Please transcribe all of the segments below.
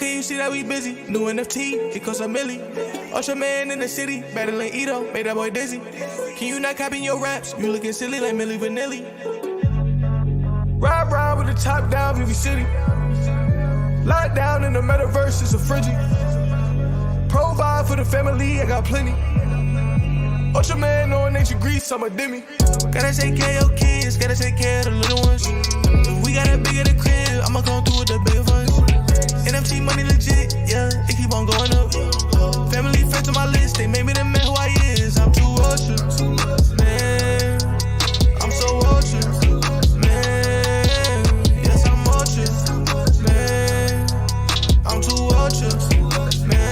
Okay, you see that we busy. New NFT, it costs a milli. Ultraman in the city, battling Ito, made that boy dizzy. Can you not copy your raps? You looking silly like Milli Vanilli. Ride with the top down, VeVe City. Locked down in the metaverse, it's a frigid. Provide for the family, I got plenty. Ultraman on nature grease, I'm a demi. Gotta take care of your kids, gotta take care of the little ones. If we got a bigger the crib, I'ma come through with the bigger ones. NFT money legit, yeah, it keep on going up. Family friends on my list, they made me the man who I is. I'm too ultra, man. I'm so ultra, man. Yes, I'm ultra, man. I'm too ultra, man.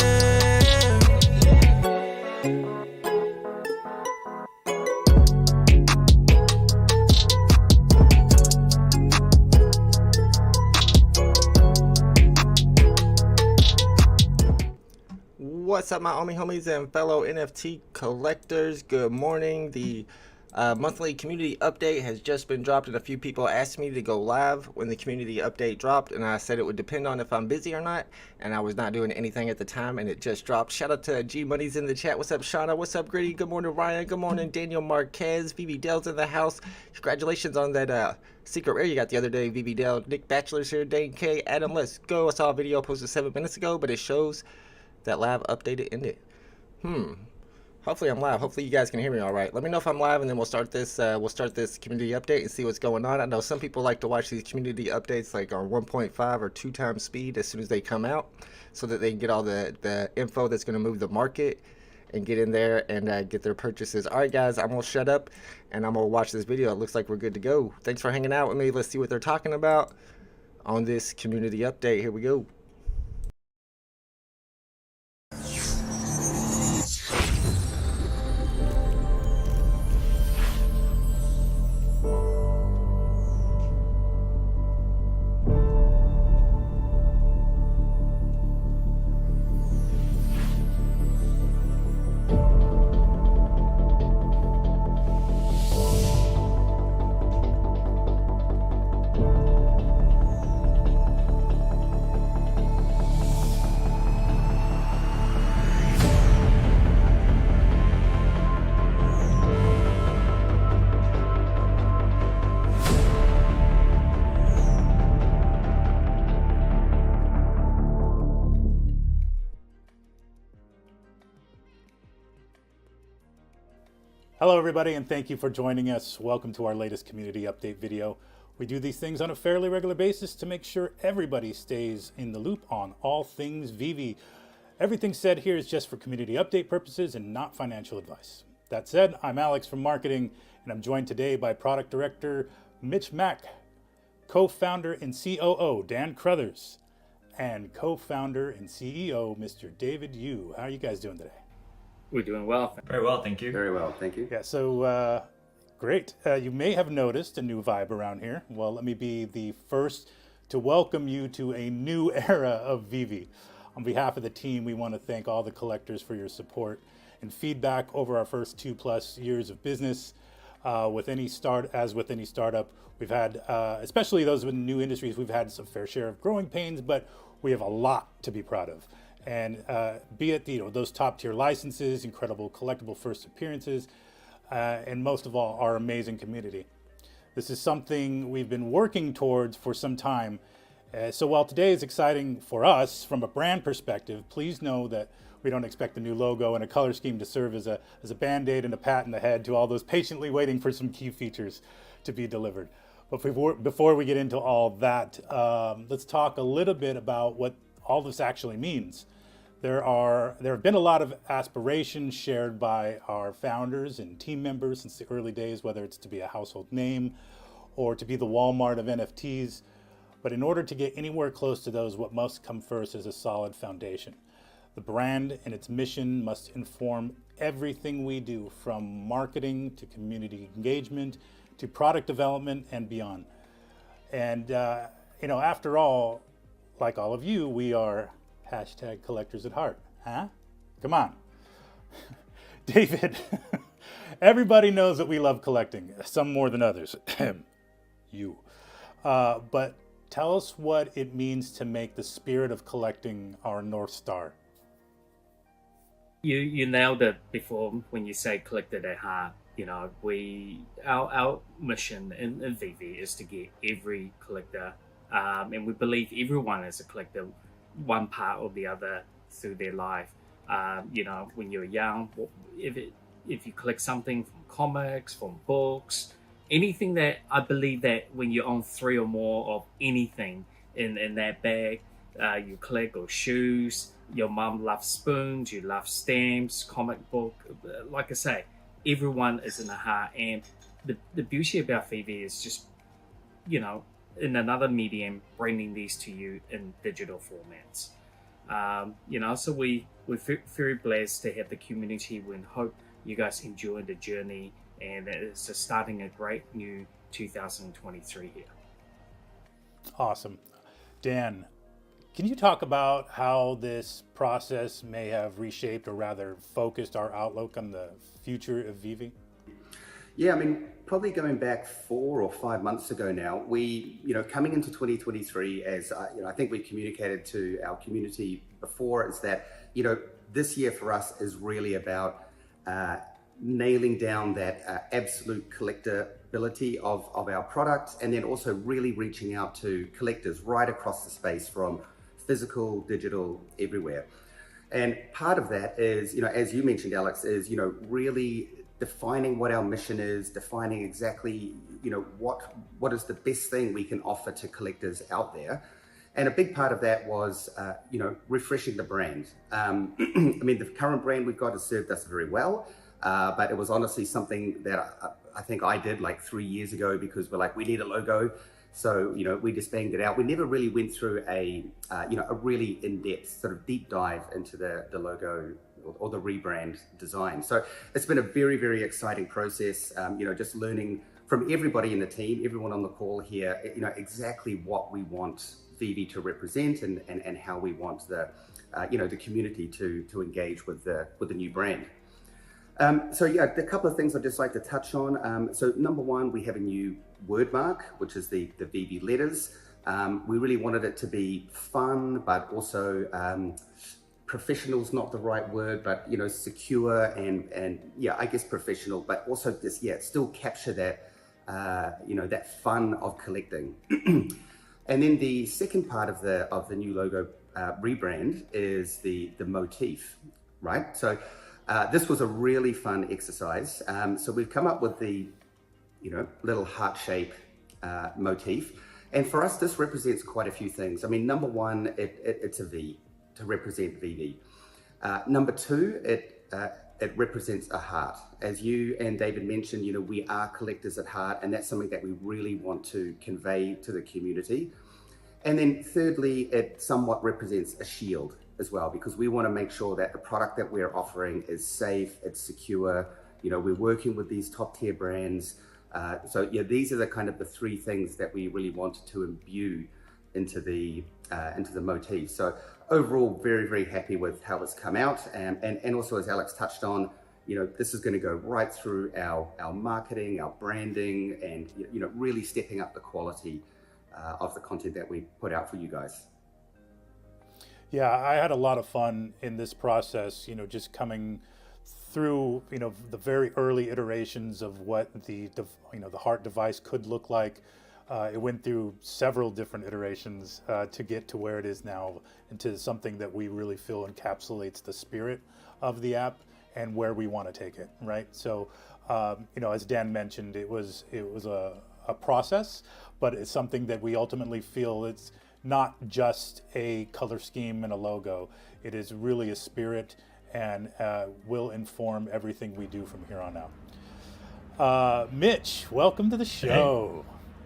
What's up, my homies and fellow NFT collectors? Good morning. The monthly community update has just been dropped, and a few people asked me to go live when the community update dropped, and I said it would depend on if I'm busy or not, and I was not doing anything at the time, and it just dropped. Shout out to G Money's in the chat. What's up, Shauna? What's up, Gritty? Good morning, Ryan. Good morning, Daniel Marquez. VeVe Dell's in the house. Congratulations on that secret rare you got the other day, VeVe Dell. Nick Bachelor's here. Dane K. Adam, let's go. I saw a video posted 7 minutes ago, but it shows that live updated ended. Hopefully I'm live. Hopefully you guys can hear me all right. Let me know if I'm live, and then we'll start this community update and see what's going on. I know some people like to watch these community updates like on 1.5 or 2 times speed as soon as they come out, so that they can get all the info that's going to move the market and get in there and get their purchases. All right, guys, I'm gonna shut up and I'm gonna watch this video. It looks like we're good to go. Thanks for hanging out with me. Let's see what they're talking about on this community update. Here we go. Hello everybody, and thank you for joining us. Welcome to our latest community update video. We do these things on a fairly regular basis to make sure everybody stays in the loop on all things VeVe. Everything said here is just for community update purposes and not financial advice. That said, I'm Alex from marketing, and I'm joined today by product director Mitch Mack, co-founder and COO Dan Crothers, and co-founder and CEO Mr. David Yu. How are you guys doing today? We're doing well. Very well, thank you. Very well, thank you. Yeah, so great. You may have noticed a new vibe around here. Well, let me be the first to welcome you to a new era of VeVe. On behalf of the team, we want to thank all the collectors for your support and feedback over our first 2+ years of business. With any startup, we've had, especially those with new industries, we've had some fair share of growing pains, but we have a lot to be proud of. And be it those top tier licenses, incredible collectible first appearances, and most of all, our amazing community. This is something we've been working towards for some time. So while today is exciting for us from a brand perspective, please know that we don't expect the new logo and a color scheme to serve as a band-aid and a pat in the head to all those patiently waiting for some key features to be delivered. But before we get into all that, let's talk a little bit about what all this actually means. There have been a lot of aspirations shared by our founders and team members since the early days, whether it's to be a household name or to be the Walmart of NFTs. But in order to get anywhere close to those, what must come first is a solid foundation. The brand and its mission must inform everything we do, from marketing to community engagement to product development and beyond. And after all, like all of you, we are #collectors at heart, huh? Come on. David, everybody knows that we love collecting, some more than others. You. But tell us what it means to make the spirit of collecting our North Star. You nailed it before when you say collected at heart. Our mission in VeVe is to get every collector, and we believe everyone is a collector, one part or the other through their life. When you're young, if you collect something from comics, from books, anything that I believe that when you own 3 or more of anything in that bag, you collect, or shoes. Your mom loves spoons, you love stamps, comic book. Like I say, everyone is in the heart, and the beauty about VeVe is just, in another medium, bringing these to you in digital formats. So we're very blessed to have the community. We hope you guys enjoy the journey, and it's just starting a great new 2023 here. Awesome. Dan, can you talk about how this process may have reshaped, or rather focused, our outlook on the future of VeVe? Yeah, probably going back 4 or 5 months ago now, we, coming into 2023, as I think we communicated to our community before, is that, this year for us is really about nailing down that absolute collectability of our products, and then also really reaching out to collectors right across the space, from physical, digital, everywhere. And part of that is, as you mentioned, Alex, is, really defining what our mission is, defining exactly, what is the best thing we can offer to collectors out there. And a big part of that was, refreshing the brand. The current brand we've got has served us very well, but it was honestly something that I think I did like 3 years ago, because we're like, we need a logo. So, we just banged it out. We never really went through a really in-depth sort of deep dive into the logo or the rebrand design. So it's been a very, very exciting process, just learning from everybody in the team, everyone on the call here, exactly what we want VeVe to represent, and how we want the community to engage with the new brand. A couple of things I'd just like to touch on. So number one, we have a new word mark, which is the VeVe letters. We really wanted it to be fun, but also professional's not the right word, but secure and I guess professional, but also just still capture that that fun of collecting. And then the second part of the new logo rebrand is the motif, right? So this was a really fun exercise. So we've come up with the little heart shape motif, and for us this represents quite a few things. Number one, it's a V to represent VeVe. Number two, it represents a heart. As you and David mentioned, we are collectors at heart, and that's something that we really want to convey to the community. And then thirdly, it somewhat represents a shield as well, because we want to make sure that the product that we're offering is safe, it's secure. We're working with these top tier brands. These are the kind of the 3 things that we really wanted to imbue into the motif. So overall, very, very happy with how it's come out. And also, as Alex touched on, this is going to go right through our marketing, our branding, and really stepping up the quality of the content that we put out for you guys. Yeah, I had a lot of fun in this process, just coming through, the very early iterations of what the heart device could look like. It went through several different iterations to get to where it is now, into something that we really feel encapsulates the spirit of the app and where we want to take it, right? So, as Dan mentioned, it was a process, but it's something that we ultimately feel it's not just a color scheme and a logo. It is really a spirit, and will inform everything we do from here on out. Mitch, welcome to the show.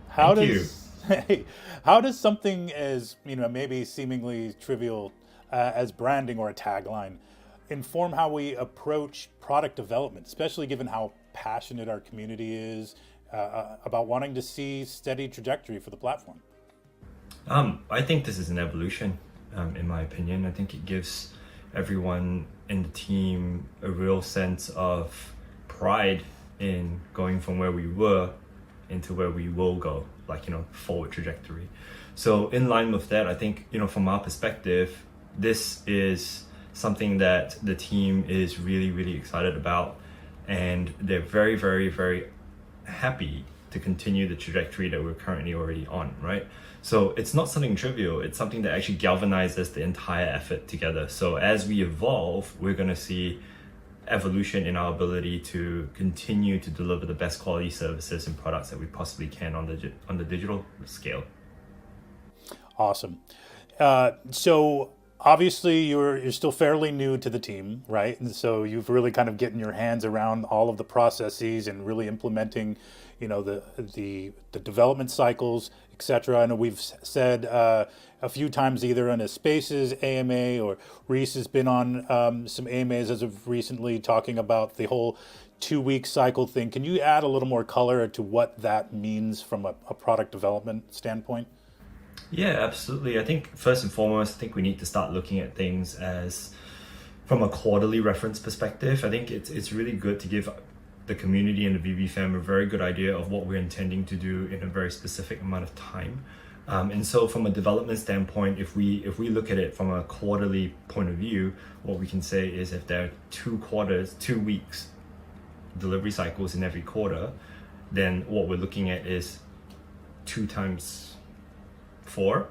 Hey. How does something as maybe seemingly trivial as branding or a tagline inform how we approach product development, especially given how passionate our community is about wanting to see steady trajectory for the platform? I think this is an evolution, in my opinion. I think it gives everyone in the team a real sense of pride in going from where we were into where we will go. like, forward trajectory. So in line with that, I think, from our perspective, this is something that the team is really, really excited about, and they're very, very, very happy to continue the trajectory that we're currently already on, right? So it's not something trivial, it's something that actually galvanizes the entire effort together. So as we evolve, we're going to see evolution in our ability to continue to deliver the best quality services and products that we possibly can on the digital scale. Awesome. So obviously you're still fairly new to the team, right? And so you've really kind of getting your hands around all of the processes and really implementing, the development cycles, etc. I know we've said a few times either in a Spaces AMA, or Reese has been on some AMAs as of recently talking about the whole 2-week cycle thing. Can you add a little more color to what that means from a product development standpoint? Yeah, absolutely. I think first and foremost, I think we need to start looking at things as from a quarterly reference perspective. I think it's really good to give the community and the VeVe fam a very good idea of what we're intending to do in a very specific amount of time. And so from a development standpoint, if we look at it from a quarterly point of view, what we can say is if there are 2 weeks delivery cycles in every quarter, then what we're looking at is 2 times 4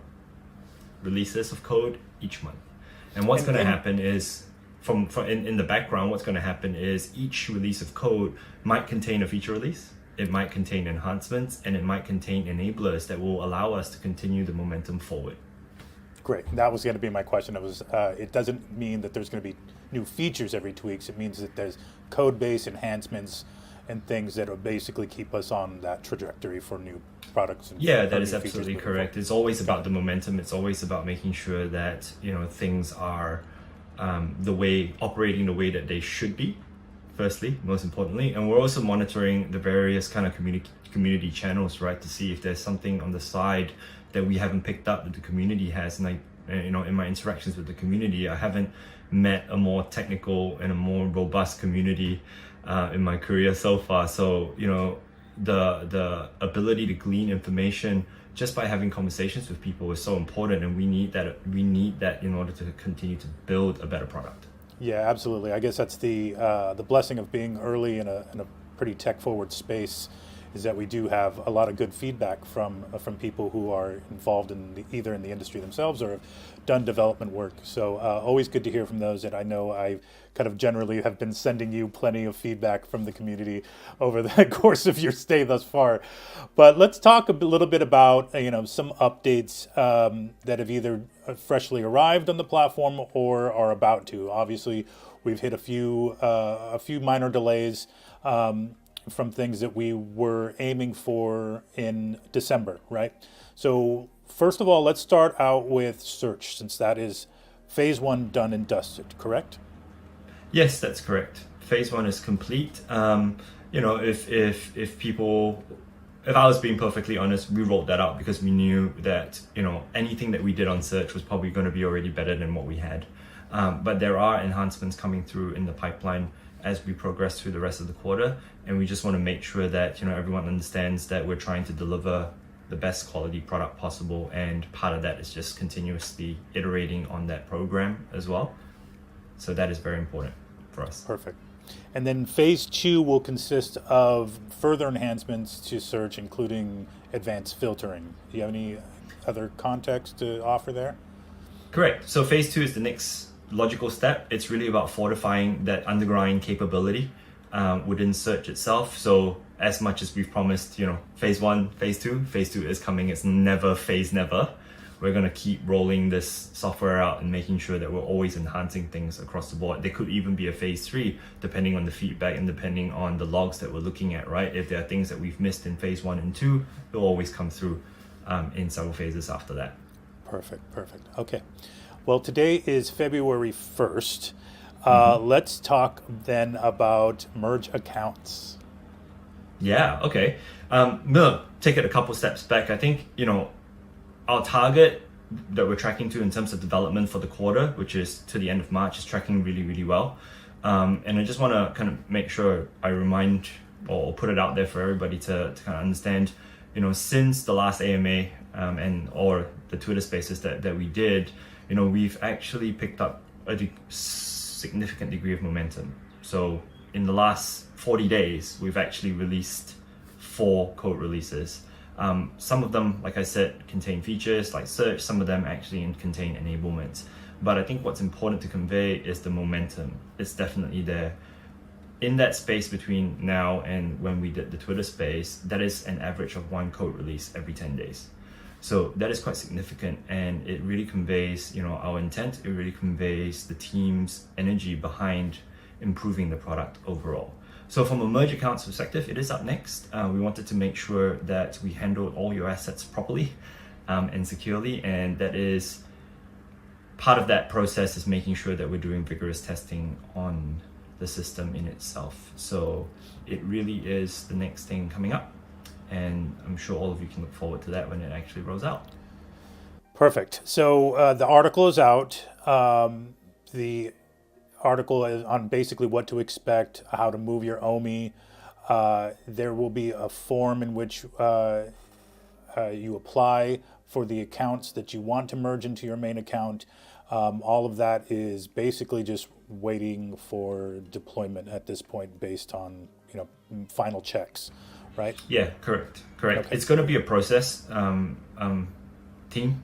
releases of code each month. And what's going to happen is from in the background, what's going to happen is each release of code might contain a feature release, it might contain enhancements, and it might contain enablers that will allow us to continue the momentum forward. Great. That was going to be my question. It doesn't mean that there's going to be new features every 2 weeks. It means that there's code base enhancements and things that will basically keep us on that trajectory for new products. And that is absolutely correct. It's always about the momentum. It's always about making sure that things are operating the way that they should be, firstly, most importantly. And we're also monitoring the various kind of community channels, right, to see if there's something on the side that we haven't picked up that the community has. And in my interactions with the community, I haven't met a more technical and a more robust community in my career so far. So the ability to glean information just by having conversations with people is so important, and we need that in order to continue to build a better product. Yeah, absolutely. I guess that's the blessing of being early in a pretty tech forward space, is that we do have a lot of good feedback from people who are involved in either in the industry themselves or have done development work. So always good to hear from those. And I know I kind of generally have been sending you plenty of feedback from the community over the course of your stay thus far. But let's talk a little bit about some updates that have either freshly arrived on the platform or are about to. Obviously, we've hit a few minor delays from things that we were aiming for in December, right? So first of all, let's start out with search, since that is phase 1 done and dusted, correct? Yes, that's correct. Phase 1 is complete. If I was being perfectly honest, we rolled that out because we knew that anything that we did on search was probably going to be already better than what we had. But there are enhancements coming through in the pipeline as we progress through the rest of the quarter, and we just want to make sure that everyone understands that we're trying to deliver the best quality product possible, and part of that is just continuously iterating on that program as well. So that is very important for us. Perfect. And then phase 2 will consist of further enhancements to search, including advanced filtering. Do you have any other context to offer there? Correct. So phase 2 is the next logical step. It's really about fortifying that underlying capability within search itself. So as much as we've promised, phase 1, phase 2 is coming. It's never phase never. We're going to keep rolling this software out and making sure that we're always enhancing things across the board. There could even be a phase 3, depending on the feedback and depending on the logs that we're looking at, right? If there are things that we've missed in phase 1 and 2, they'll always come through in several phases after that. Perfect. Okay. Well, today is February 1st. Let's talk then about merge accounts. Yeah, okay. We'll take it a couple steps back. I think, our target that we're tracking to in terms of development for the quarter, which is to the end of March, is tracking really, really well. And I just want to kind of make sure I remind or put it out there for everybody to kind of understand, since the last AMA and or the Twitter Spaces that we did, we've actually picked up a significant degree of momentum. So in the last 40 days, we've actually released 4 code releases. Some of them, like I said, contain features like search. Some of them actually contain enablements. But I think what's important to convey is the momentum. It's definitely there. In that space between now and when we did the Twitter Space, that is an average of 1 code release every 10 days. So that is quite significant, and it really conveys, our intent. It really conveys the team's energy behind improving the product overall. So from a merge accounts perspective, it is up next. We wanted to make sure that we handled all your assets properly and securely, and that is part of that process is making sure that we're doing vigorous testing on the system in itself. So it really is the next thing coming up, and I'm sure all of you can look forward to that when it actually rolls out. Perfect. So the article is out. The article is on basically what to expect, how to move your OMI. There will be a form in which you apply for the accounts that you want to merge into your main account. All of that is basically just waiting for deployment at this point based on final checks, right? Yeah, correct. Okay. It's going to be a process, team.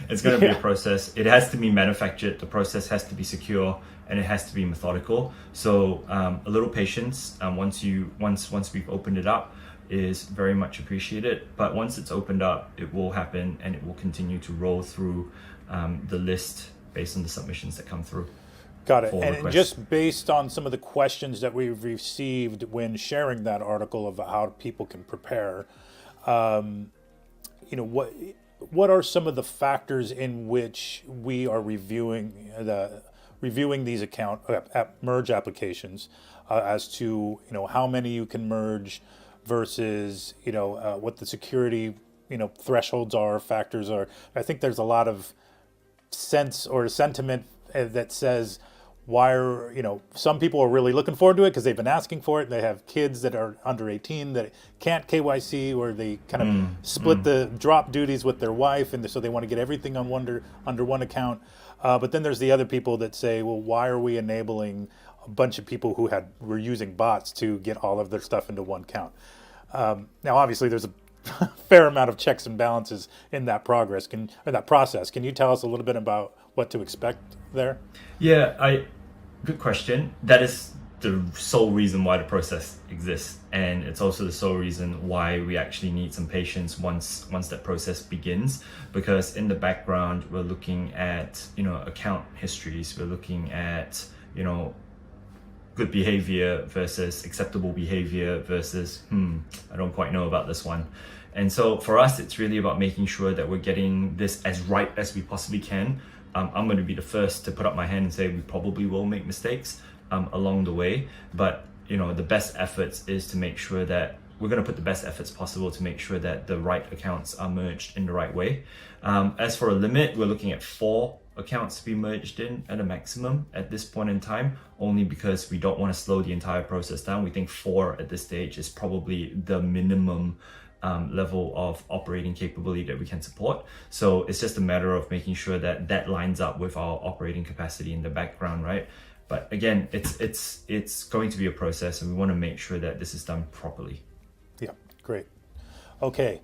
It's going to be a process. It has to be manufactured. The process has to be secure, and it has to be methodical. So a little patience. Once we've opened it up, is very much appreciated. But once it's opened up, it will happen, and it will continue to roll through the list based on the submissions that come through. Got it. And just based on some of the questions that we've received when sharing that article of how people can prepare, what are some of the factors in which we are reviewing these merge applications as to how many you can merge versus what the security thresholds are, factors are. I think there's a lot of sense or sentiment that says why are some people are really looking forward to it because they've been asking for it. They have kids that are under 18 that can't KYC, or they kind of split the drop duties with their wife, and so they want to get everything on under one account. But then there's the other people that say, well, why are we enabling a bunch of people who were using bots to get all of their stuff into one account? Now, obviously, there's a fair amount of checks and balances in that process. Can you tell us a little bit about what to expect there? Yeah, good question. That is the sole reason why the process exists, and it's also the sole reason why we actually need some patience once that process begins, because in the background we're looking at account histories, we're looking at good behavior versus acceptable behavior versus I don't quite know about this one. And so for us, it's really about making sure that we're getting this as right as we possibly can. I'm going to be the first to put up my hand and say we probably will make mistakes along the way, but the best efforts is to make sure that we're going to put the best efforts possible to make sure that the right accounts are merged in the right way. As for a limit, we're looking at 4 accounts to be merged in at a maximum at this point in time, only because we don't want to slow the entire process down. We think 4 at this stage is probably the minimum level of operating capability that we can support. So it's just a matter of making sure that lines up with our operating capacity in the background, right? But again, it's going to be a process, and we want to make sure that this is done properly. Yeah, great. Okay.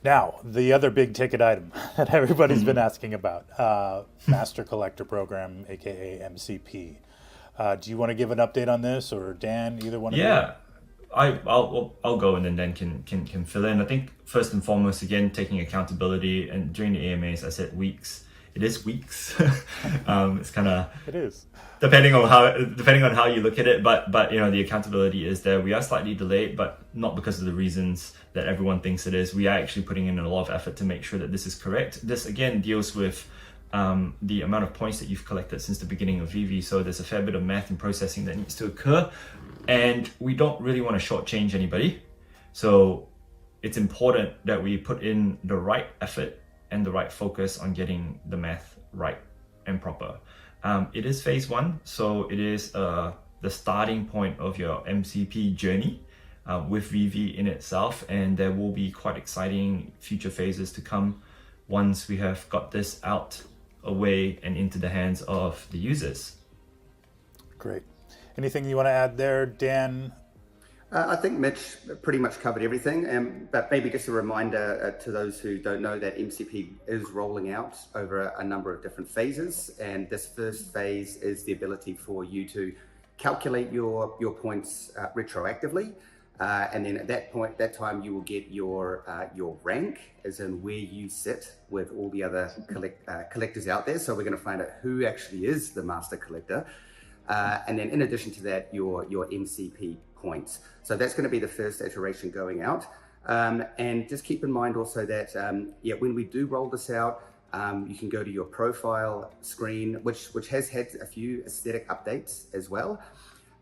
Now, the other big ticket item that everybody's been asking about, Master Collector Program, aka MCP. Do you want to give an update on this, or Dan, either one of you? Yeah, I'll go, and then Dan can fill in. I think first and foremost, again, taking accountability, and during the AMAs, I said weeks. It is weeks. It's kind of, it is, depending on how you look at it. But the accountability is there. We are slightly delayed, but not because of the reasons that everyone thinks it is. We are actually putting in a lot of effort to make sure that this is correct. This again deals with the amount of points that you've collected since the beginning of VeVe. So there's a fair bit of math and processing that needs to occur, and we don't really want to shortchange anybody. So it's important that we put in the right effort and the right focus on getting the math right and proper. It is phase 1, so it is the starting point of your MCP journey. with VeVe in itself, and there will be quite exciting future phases to come once we have got this out, away, and into the hands of the users. Great. Anything you want to add there, Dan? I think Mitch pretty much covered everything, but maybe just a reminder to those who don't know that MCP is rolling out over a number of different phases, and this first phase is the ability for you to calculate your points retroactively, and then at that time you will get your rank, as in where you sit with all the other collectors out there. So we're going to find out who actually is the master collector, and then in addition to that, your MCP points. So that's going to be the first iteration going out, and just keep in mind also that when we do roll this out, you can go to your profile screen, which has had a few aesthetic updates as well,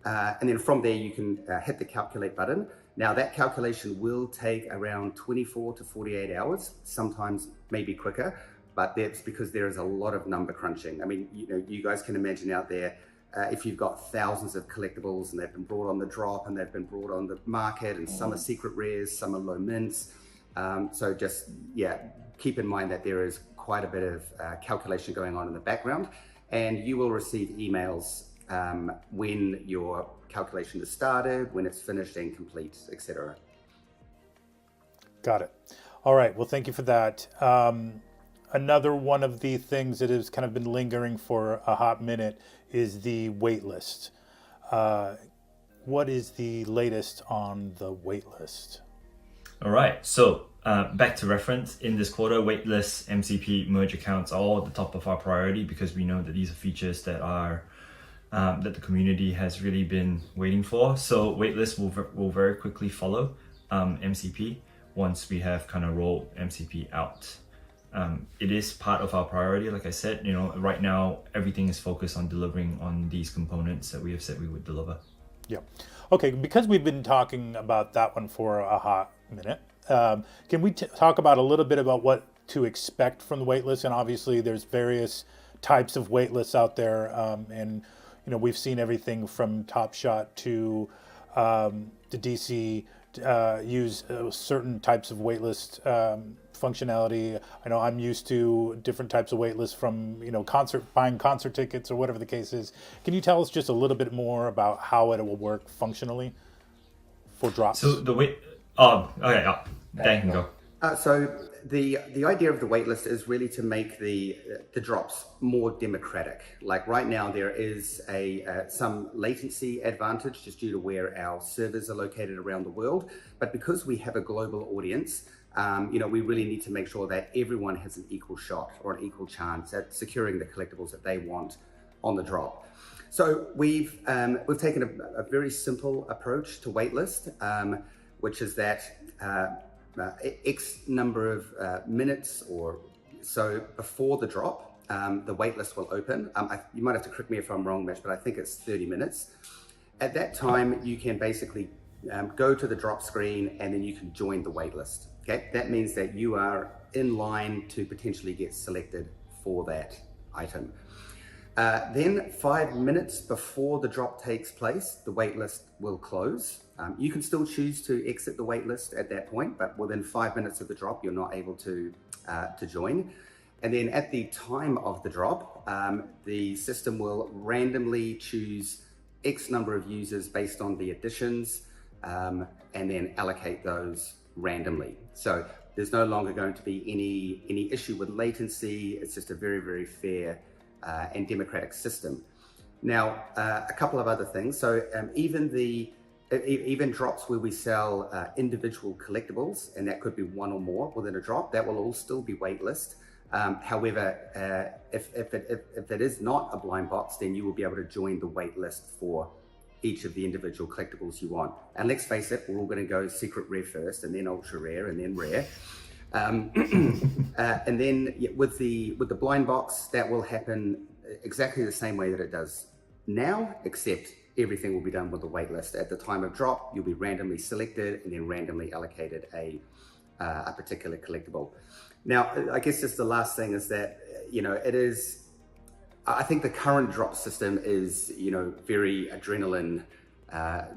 and then from there you can hit the calculate button. Now that calculation will take around 24 to 48 hours, sometimes maybe quicker, but that's because there is a lot of number crunching. I mean, you guys can imagine out there, if you've got thousands of collectibles and they've been brought on the drop and they've been brought on the market, and some are secret rares, some are low mints. So just, keep in mind that there is quite a bit of calculation going on in the background, and you will receive emails when your calculation is started, when it's finished and complete, etc. Got it. All right. Well, thank you for that. Another one of the things that has kind of been lingering for a hot minute is the wait list. What is the latest on the wait list? All right, so back to reference, in this quarter, waitlist, MCP, merge accounts are all at the top of our priority, because we know that these are features that are that the community has really been waiting for. So waitlist will very quickly follow MCP once we have kind of rolled MCP out. It is part of our priority. Like I said, right now everything is focused on delivering on these components that we have said we would deliver. Yeah. Okay, because we've been talking about that one for a hot minute, can we talk about a little bit about what to expect from the waitlist? And obviously there's various types of waitlists out there, and we've seen everything from Top Shot to the DC use certain types of waitlist functionality. I know I'm used to different types of waitlists from buying concert tickets or whatever the case is. Can you tell us just a little bit more about how it will work functionally for drops? So the wait. Dan can go. So the idea of the waitlist is really to make the drops more democratic. Like right now, there is some latency advantage just due to where our servers are located around the world. But because we have a global audience, we really need to make sure that everyone has an equal shot or an equal chance at securing the collectibles that they want on the drop. So we've taken a very simple approach to waitlist, which is that X number of minutes or so before the drop, the waitlist will open. You might have to correct me if I'm wrong, Mitch, but I think it's 30 minutes. At that time, you can basically go to the drop screen and then you can join the waitlist. Okay, that means that you are in line to potentially get selected for that item. Then 5 minutes before the drop takes place, the waitlist will close. You can still choose to exit the waitlist at that point, but within 5 minutes of the drop, you're not able to join. And then at the time of the drop, the system will randomly choose X number of users based on the additions, and then allocate those randomly. So there's no longer going to be any issue with latency. It's just a very, very fair and democratic system. Now, a couple of other things. So even drops where we sell individual collectibles, and that could be one or more within a drop, that will all still be waitlist. However, if it is not a blind box, then you will be able to join the waitlist for each of the individual collectibles you want. And let's face it, we're all going to go secret rare first, and then ultra rare, and then rare. And then with the blind box, that will happen exactly the same way that it does now, except everything will be done with the waitlist. At the time of drop, you'll be randomly selected and then randomly allocated a particular collectible. Now, I guess just the last thing is that, I think the current drop system is, very adrenaline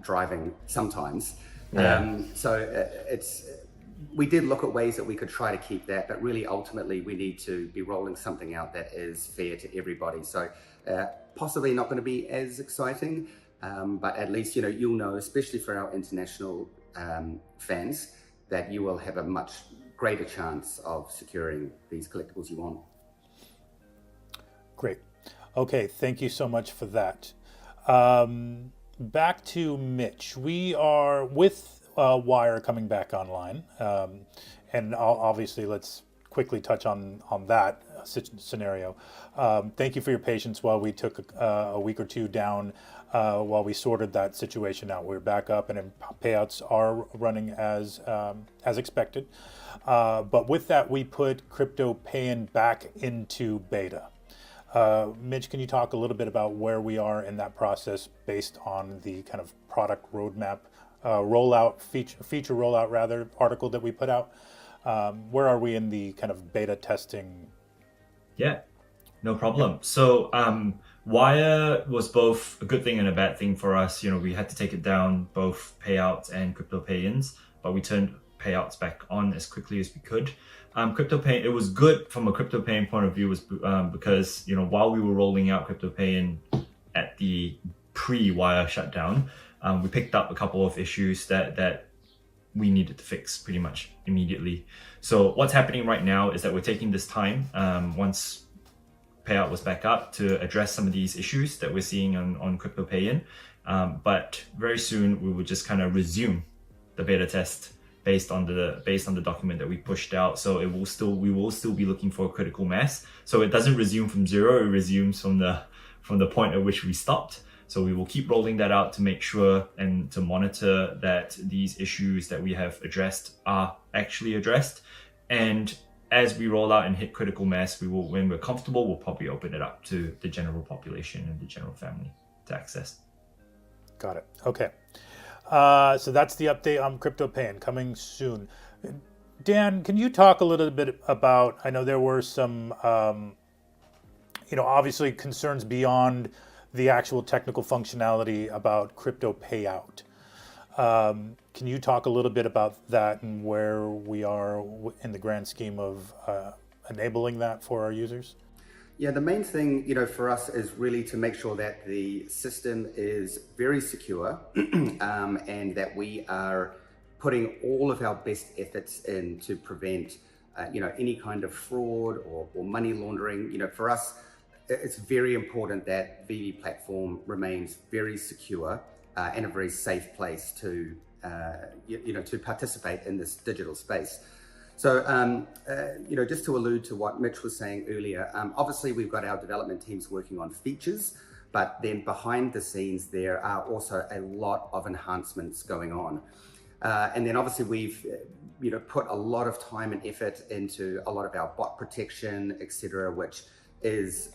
driving sometimes. Yeah. We did look at ways that we could try to keep that, but really ultimately we need to be rolling something out that is fair to everybody. So possibly not going to be as exciting, but at least, you'll know, especially for our international fans, that you will have a much greater chance of securing these collectibles you want. Great. Okay, thank you so much for that. Back to Mitch. We are with Wire coming back online, and obviously let's quickly touch on that scenario. Thank you for your patience while we took a week or two down while we sorted that situation out. We're back up, and payouts are running as expected. But with that, we put crypto pay-in back into beta. Mitch, can you talk a little bit about where we are in that process based on the kind of product roadmap feature rollout rather article that we put out? Where are we in the kind of beta testing? Yeah, no problem. So Wire was both a good thing and a bad thing for us. We had to take it down, both payouts and crypto pay-ins, but we turned payouts back on as quickly as we could. Crypto pay, it was good from a crypto pay-in point of view, was because while we were rolling out crypto pay-in at the pre-Wire shutdown, we picked up a couple of issues that we needed to fix pretty much immediately. So what's happening right now is that we're taking this time, once payout was back up, to address some of these issues that we're seeing on crypto pay-in. But very soon we will just kind of resume the beta test based on the document that we pushed out. So we will still be looking for a critical mass. So it doesn't resume from zero; it resumes from the point at which we stopped. So we will keep rolling that out to make sure and to monitor that these issues that we have addressed are actually addressed. And as we roll out and hit critical mass, when we're comfortable, we'll probably open it up to the general population and the general family to access. Got it. Okay. So that's the update on crypto pay-in coming soon. Dan, can you talk a little bit about, I know there were some, obviously concerns beyond the actual technical functionality about crypto payout. Can you talk a little bit about that and where we are in the grand scheme of enabling that for our users? Yeah, the main thing, for us is really to make sure that the system is very secure and that we are putting all of our best efforts in to prevent, any kind of fraud or money laundering. For us, it's very important that VeVe platform remains very secure and a very safe place to, to participate in this digital space. So, just to allude to what Mitch was saying earlier, obviously we've got our development teams working on features, but then behind the scenes, there are also a lot of enhancements going on. And then obviously we've, put a lot of time and effort into a lot of our bot protection, etc., which is,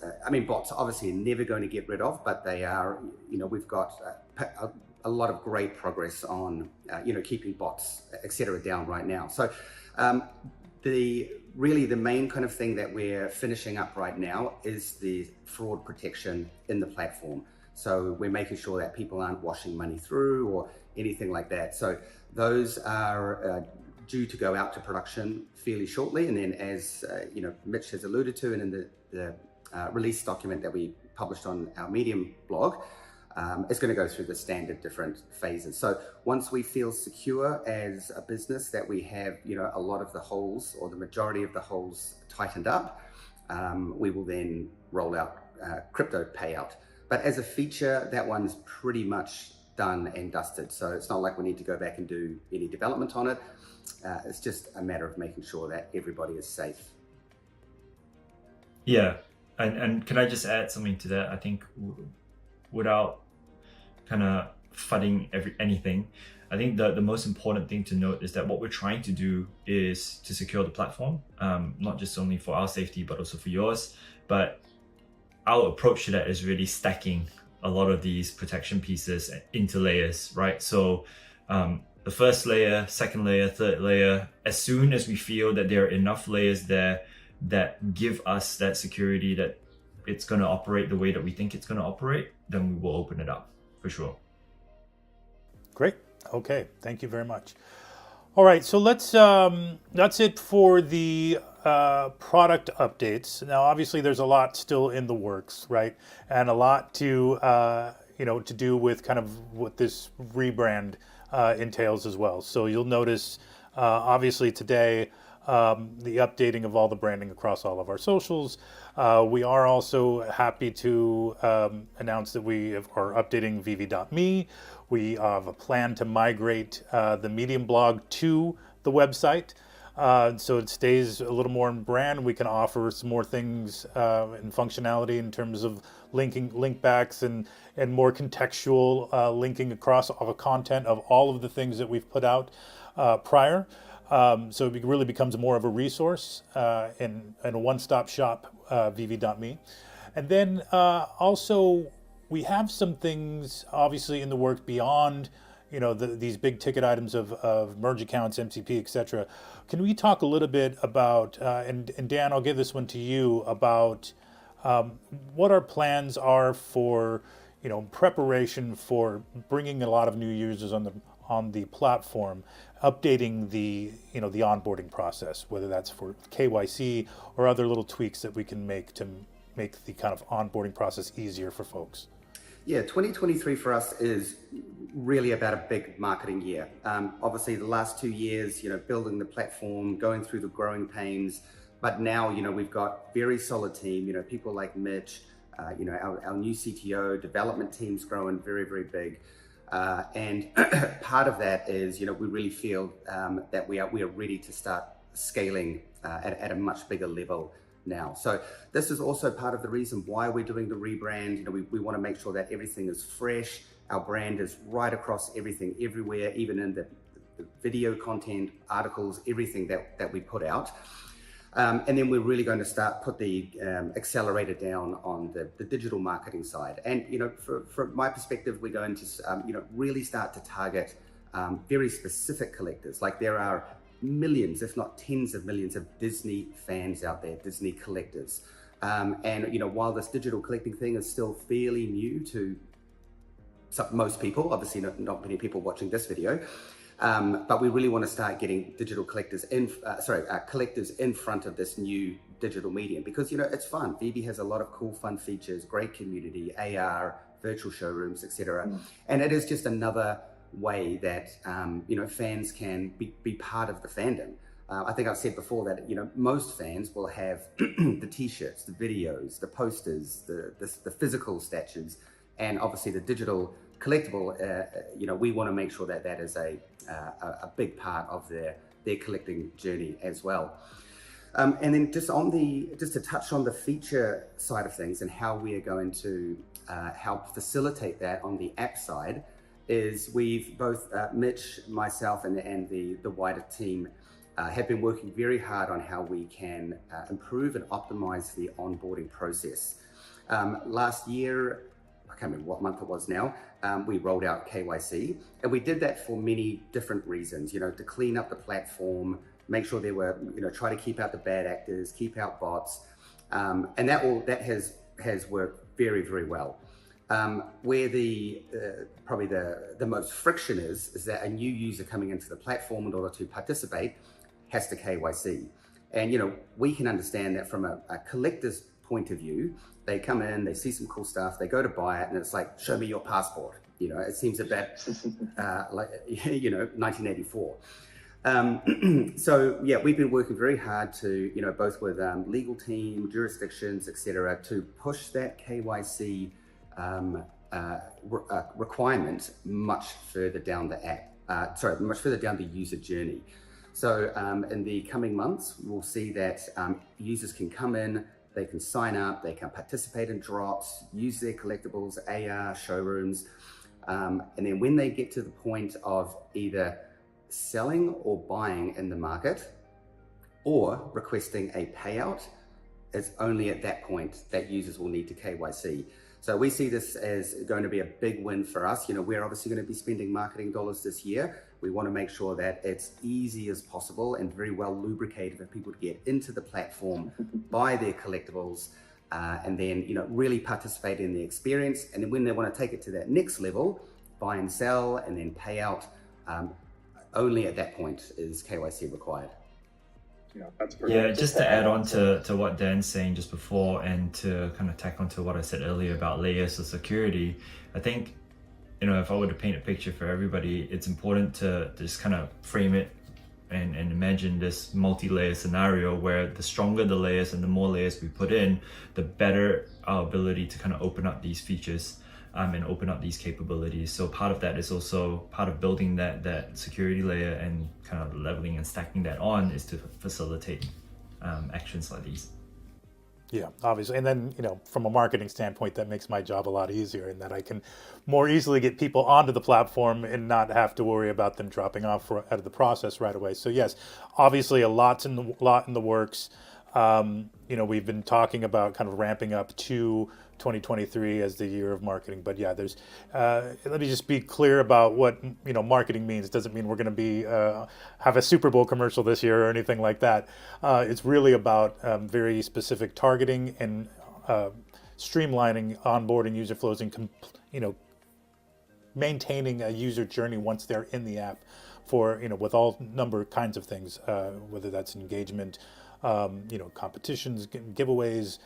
bots obviously are never going to get rid of, but they are, we've got a lot of great progress on, keeping bots, etc., down right now. So the main kind of thing that we're finishing up right now is the fraud protection in the platform. So we're making sure that people aren't washing money through or anything like that. So those are due to go out to production fairly shortly. And then as Mitch has alluded to, and in the release document that we published on our Medium blog, it's going to go through the standard different phases. So once we feel secure as a business that we have, a lot of the holes or the majority of the holes tightened up, we will then roll out crypto payout. But as a feature, that one's pretty much done and dusted. So it's not like we need to go back and do any development on it. It's just a matter of making sure that everybody is safe. Yeah, and can I just add something to that? I think without kind of fudding anything, I think the most important thing to note is that what we're trying to do is to secure the platform, not just only for our safety, but also for yours. But our approach to that is really stacking a lot of these protection pieces into layers, right? So the first layer, second layer, third layer, as soon as we feel that there are enough layers there that give us that security that it's going to operate the way that we think it's going to operate, then we will open it up for sure. Great. Okay, thank you very much. All right, so that's it for the product updates. Now, obviously, there's a lot still in the works, right, and a lot to to do with kind of what this rebrand entails as well. So you'll notice, obviously, today the updating of all the branding across all of our socials. We are also happy to announce that we are updating VeVe.me. We have a plan to migrate the Medium blog to the website. So it stays a little more in brand. We can offer some more things and functionality in terms of link backs and more contextual linking across all the content of all of the things that we've put out prior. So it really becomes more of a resource and a one-stop shop, VeVe.me. And then also we have some things obviously in the works beyond these big ticket items of merge accounts, MCP, etc. Can we talk a little bit about, and Dan, I'll give this one to you, about what our plans are for, preparation for bringing a lot of new users on the platform, updating the the onboarding process, whether that's for KYC or other little tweaks that we can make to make the kind of onboarding process easier for folks. Yeah, 2023 for us is really about a big marketing year. Obviously, the last 2 years, building the platform, going through the growing pains, but now, we've got very solid team. People like Mitch, our new CTO, development team's growing very, very big. And part of that is, we really feel that we are ready to start scaling at a much bigger level now. So this is also part of the reason why we're doing the rebrand. We want to make sure that everything is fresh. Our brand is right across everything, everywhere, even in the video content, articles, everything that we put out. And then we're really going to put the accelerator down on the digital marketing side. And, from my perspective, we're going to, really start to target very specific collectors. Like there are millions, if not tens of millions of Disney fans out there, Disney collectors. And, while this digital collecting thing is still fairly new to most people, obviously not many people watching this video, but we really want to start getting digital collectors collectors in front of this new digital medium because, it's fun. VeVe has a lot of cool, fun features, great community, AR, virtual showrooms, etc. And it is just another way that, fans can be part of the fandom. I think I've said before that, most fans will have the t-shirts, the videos, the posters, the physical statues, and obviously the digital collectible, we want to make sure that that is a big part of their collecting journey as well. And then just to touch on the feature side of things and how we are going to help facilitate that on the app side is we've both, Mitch, myself, and the wider team have been working very hard on how we can improve and optimize the onboarding process. Last year, I can't remember what month it was now, we rolled out KYC, and we did that for many different reasons, to clean up the platform, make sure there were, try to keep out the bad actors, keep out bots, and that has worked very, very well. Where probably the most friction is that a new user coming into the platform in order to participate has to KYC. And, we can understand that from a collector's point of view. They come in, they see some cool stuff, they go to buy it, and it's like, show me your passport. It seems a bit like, 1984. So yeah, we've been working very hard to, both with legal team, jurisdictions, etc., to push that KYC requirement much further down the much further down the user journey. So in the coming months, we'll see that users can come in, they can sign up, they can participate in drops, use their collectibles, AR, showrooms. And then when they get to the point of either selling or buying in the market or requesting a payout, it's only at that point that users will need to KYC. So we see this as going to be a big win for us. We're obviously going to be spending marketing dollars this year. We want to make sure that it's easy as possible and very well lubricated for people to get into the platform, buy their collectibles, and then, really participate in the experience. And then when they want to take it to that next level, buy and sell, and then pay out, only at that point is KYC required. Yeah, just to add on to what Dan's saying just before, and to kind of tack on to what I said earlier about layers of security, I think, if I were to paint a picture for everybody, it's important to just kind of frame it and imagine this multi-layer scenario where the stronger the layers and the more layers we put in, the better our ability to kind of open up these features and open up these capabilities. So part of that is also part of building that security layer and kind of leveling and stacking that on is to facilitate actions like these. Yeah, obviously. And then, from a marketing standpoint, that makes my job a lot easier in that I can more easily get people onto the platform and not have to worry about them dropping off out of the process right away. So yes, obviously a lot in the works. We've been talking about kind of ramping up to 2023 as the year of marketing. But yeah, there's, let me just be clear about what, marketing means. It doesn't mean we're going to be, have a Super Bowl commercial this year or anything like that. It's really about very specific targeting and streamlining onboarding user flows and, maintaining a user journey once they're in the app for, with all number of kinds of things, whether that's engagement, competitions, giveaways,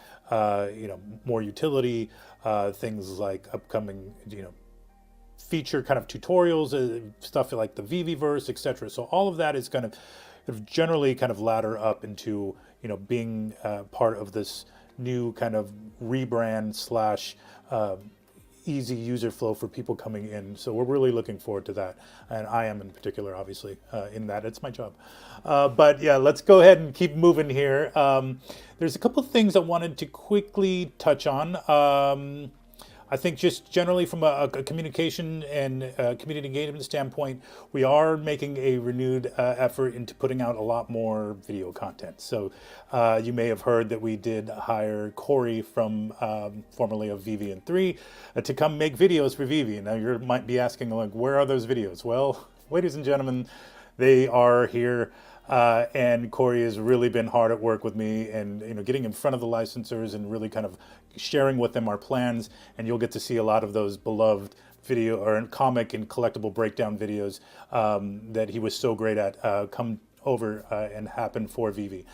more utility, things like upcoming, feature kind of tutorials, stuff like the VeVe-verse, etc. So all of that is going to generally kind of ladder up into, being part of this new kind of rebrand / easy user flow for people coming in. So we're really looking forward to that. And I am in particular, obviously, in that it's my job. But yeah, let's go ahead and keep moving here. There's a couple of things I wanted to quickly touch on. I think just generally from a communication and community engagement standpoint, we are making a renewed effort into putting out a lot more video content. So you may have heard that we did hire Corey from formerly of VeVe and 3 to come make videos for VeVe. Now you might be asking, like, where are those videos? Well, ladies and gentlemen, they are here. And Corey has really been hard at work with me and getting in front of the licensors and really kind of sharing with them our plans, and you'll get to see a lot of those beloved video or comic and collectible breakdown videos that he was so great at come over and happen for VeVe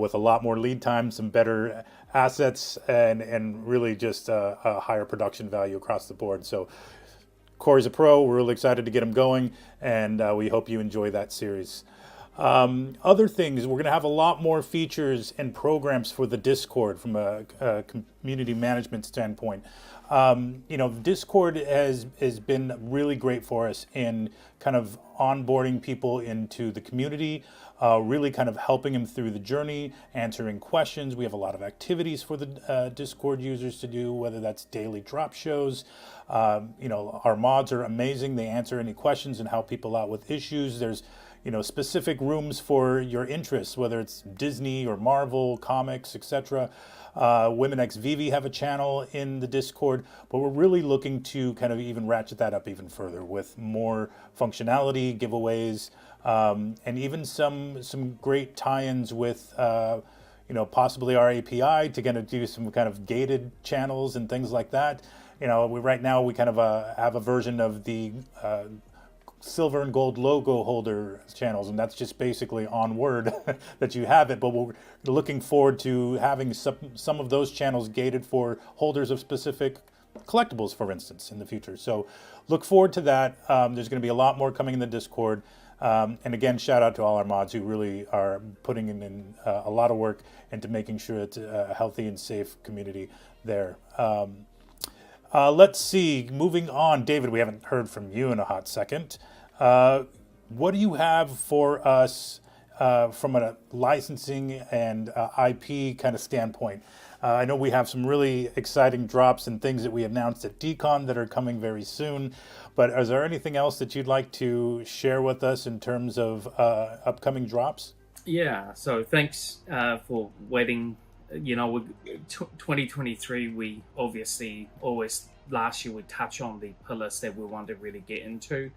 with a lot more lead time, some better assets, and really just a higher production value across the board. So Corey's a pro. We're really excited to get him going, and we hope you enjoy that series. Other things, we're going to have a lot more features and programs for the Discord from a community management standpoint. Discord has been really great for us in kind of onboarding people into the community, really kind of helping them through the journey, answering questions. We have a lot of activities for the Discord users to do, whether that's daily drop shows. Our mods are amazing. They answer any questions and help people out with issues. There's specific rooms for your interests, whether it's Disney or Marvel, comics, etc. Women X VeVe have a channel in the Discord, but we're really looking to kind of even ratchet that up even further with more functionality, giveaways, and even some great tie-ins with possibly our API to kind of do some kind of gated channels and things like that. Right now we kind of have a version of the silver and gold logo holder channels, and that's just basically on word that you have it, but we're looking forward to having some of those channels gated for holders of specific collectibles, for instance, in the future. So look forward to that. There's going to be a lot more coming in the Discord, and again, shout out to all our mods who really are putting in a lot of work into making sure it's a healthy and safe community there. Let's see, moving on. David, we haven't heard from you in a hot second. What do you have for us from a licensing and IP kind of standpoint? I know we have some really exciting drops and things that we announced at DCon that are coming very soon, but is there anything else that you'd like to share with us in terms of upcoming drops? Yeah, so thanks for waiting. 2023, we obviously always, last year we touched on the pillars that we want to really get into.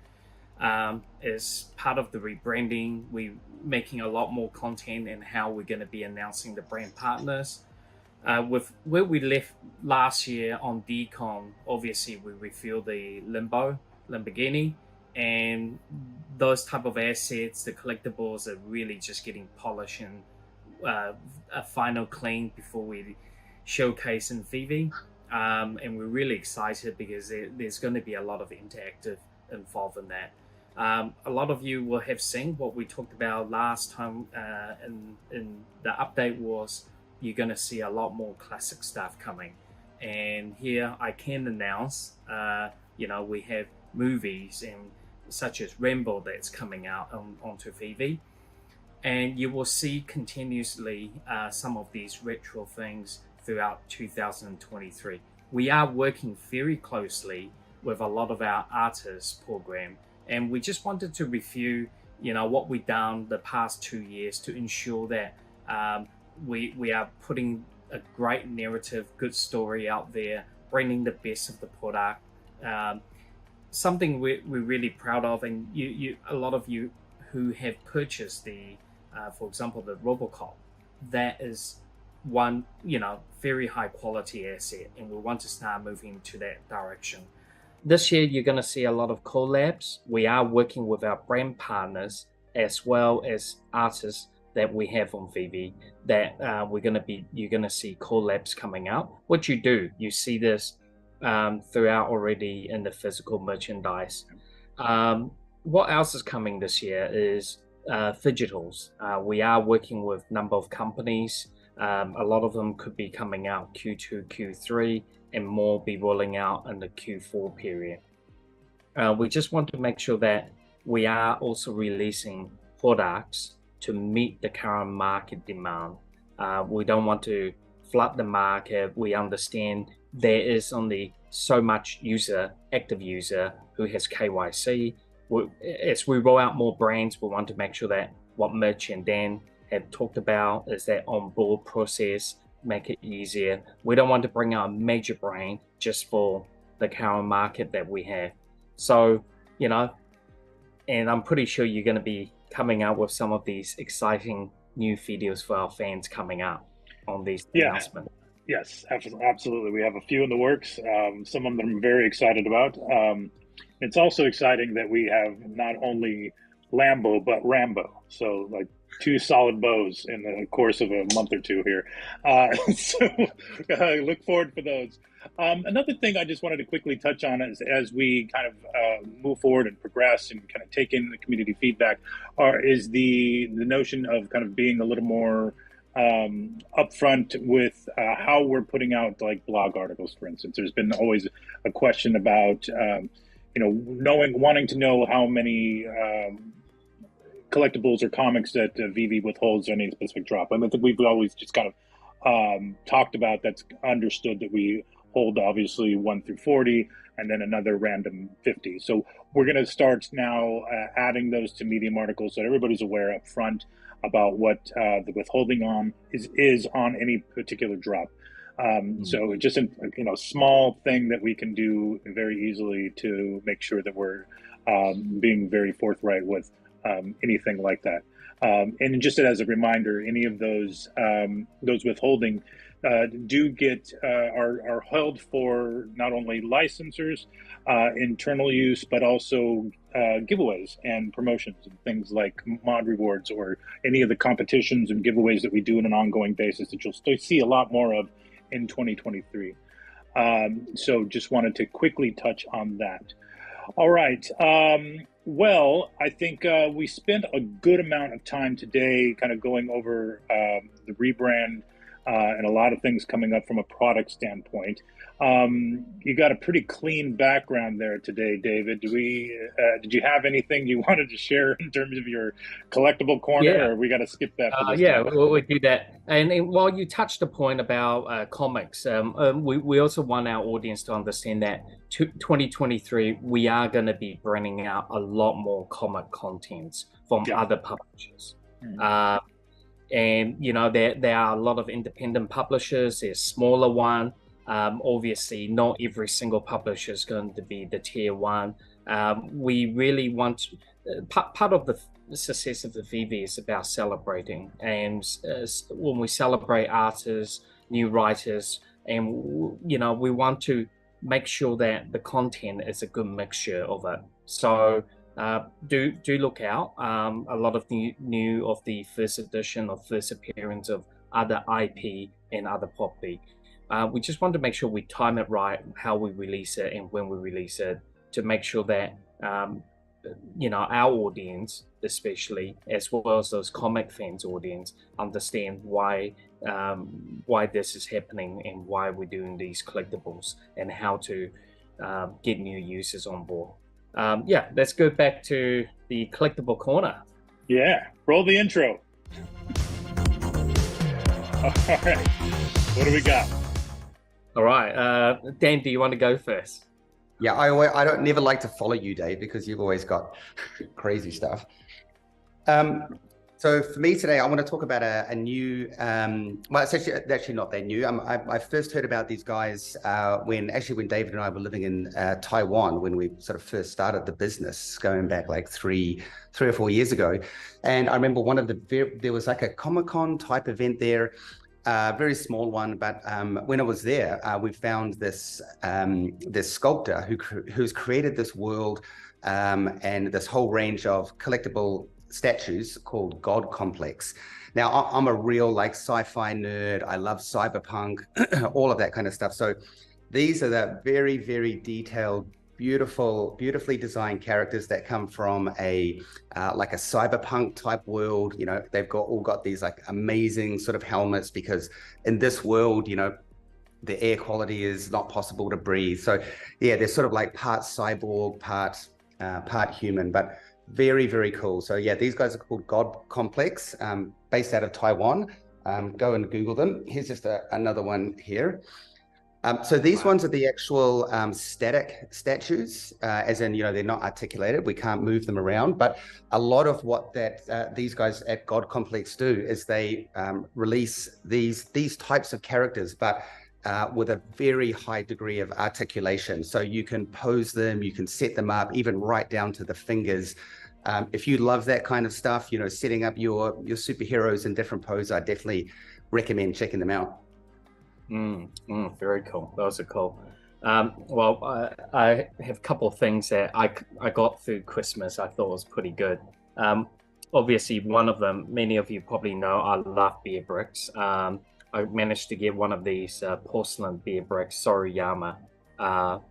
As part of the rebranding, we're making a lot more content and how we're going to be announcing the brand partners. With where we left last year on DCon, obviously we revealed the Lamborghini, and those type of assets, the collectibles, are really just getting polished and a final clean before we showcase in VeVe. And we're really excited because there's going to be a lot of interactive involved in that. A lot of you will have seen what we talked about last time in the update was you're going to see a lot more classic stuff coming. And here I can announce, we have movies and such as Rambo that's coming out onto VeVe. And you will see continuously some of these retro things throughout 2023. We are working very closely with a lot of our artists program, and we just wanted to review, what we've done the past 2 years to ensure that we are putting a great narrative, good story out there, bringing the best of the product. Something we're really proud of, and a lot of you who have purchased the, for example, the Robocop, that is one, very high quality asset, and we want to start moving to that direction. This year, you're going to see a lot of collabs. We are working with our brand partners as well as artists that we have on VeVe that you're going to see collabs coming out. What you see this throughout already in the physical merchandise. What else is coming this year is digitals. We are working with a number of companies. A lot of them could be coming out Q2, Q3, and more be rolling out in the Q4 period. We just want to make sure that we are also releasing products to meet the current market demand. We don't want to flood the market. We understand there is only so much active user who has KYC. As we roll out more brands, we want to make sure that what Mitch and Dan have talked about is that onboard process, make it easier. We don't want to bring out a major brand just for the current market that we have. So, and I'm pretty sure you're going to be coming out with some of these exciting new videos for our fans coming out on these announcements. Yes, absolutely. We have a few in the works. Some of them I'm very excited about. It's also exciting that we have not only Lambo, but Rambo. So like 2 solid bows in the course of a month or two here. So look forward for those. Another thing I just wanted to quickly touch on as we kind of move forward and progress and kind of take in the community feedback is the notion of kind of being a little more upfront with how we're putting out like blog articles, for instance. There's been always a question about, wanting to know how many collectibles or comics that VeVe withholds on any specific drop. I think we've always just kind of talked about that's understood that we hold obviously 1 through 40 and then another random 50. So we're going to start now adding those to Medium articles so that everybody's aware up front about what the withholding on is on any particular drop. So just a small thing that we can do very easily to make sure that we're being very forthright with anything like that. And just as a reminder, any of those withholding do get are held for not only licensors, internal use, but also giveaways and promotions and things like mod rewards or any of the competitions and giveaways that we do on an ongoing basis that you'll still see a lot more of in 2023. So just wanted to quickly touch on that. All right. Well, I think we spent a good amount of time today kind of going over the rebrand and a lot of things coming up from a product standpoint. You got a pretty clean background there today, David. Did you have anything you wanted to share in terms of your collectible corner, or we got to skip that for this time? We'll do that. And while you touched the point about comics, we also want our audience to understand that 2023, we are going to be bringing out a lot more comic contents from other publishers. And, there are a lot of independent publishers. There's smaller one. Obviously, not every single publisher is going to be the tier one. We really want part of the success of the VeVe is about celebrating. And when we celebrate artists, new writers, and, we want to make sure that the content is a good mixture of it. So do look out. A lot of the new of the first edition or first appearance of other IP and other property. We just want to make sure we time it right, how we release it and when we release it, to make sure that our audience, especially, as well as those comic fans' audience, understand why this is happening and why we're doing these collectibles and how to get new users on board. Let's go back to the collectible corner. Yeah, roll the intro. All right, what do we got? All right, Dan, do you want to go first? Yeah, I don't never like to follow you, Dave, because you've always got crazy stuff. So for me today, I want to talk about a new, well, it's actually not that new. I first heard about these guys when David and I were living in Taiwan, when we sort of first started the business, going back like three or 4 years ago. And I remember there was like a Comic-Con type event there, very small one, but when I was there, we found this sculptor who's created this world and this whole range of collectible statues called God Complex. Now, I'm a real like sci-fi nerd. I love cyberpunk, all of that kind of stuff. So these are the very, very detailed, beautifully designed characters that come from like a cyberpunk type world. You know, they've all got these like amazing sort of helmets, because in this world, you know, the air quality is not possible to breathe. So yeah, they're sort of like part cyborg, part human, but very, very cool. So yeah, these guys are called God Complex, based out of Taiwan. Go and Google them. Here's just another one here. So these ones are the actual static statues, as in, you know, they're not articulated. We can't move them around. But a lot of what these guys at God Complex do is they release these types of characters, but with a very high degree of articulation. So you can pose them, you can set them up, even right down to the fingers. If you love that kind of stuff, you know, setting up your superheroes in different poses, I definitely recommend checking them out. Very cool. Those are cool. Well, I have a couple of things that I got through Christmas I thought was pretty good. Obviously, one of them, many of you probably know, I love beer bricks. I managed to get one of these porcelain beer bricks, Soriyama, but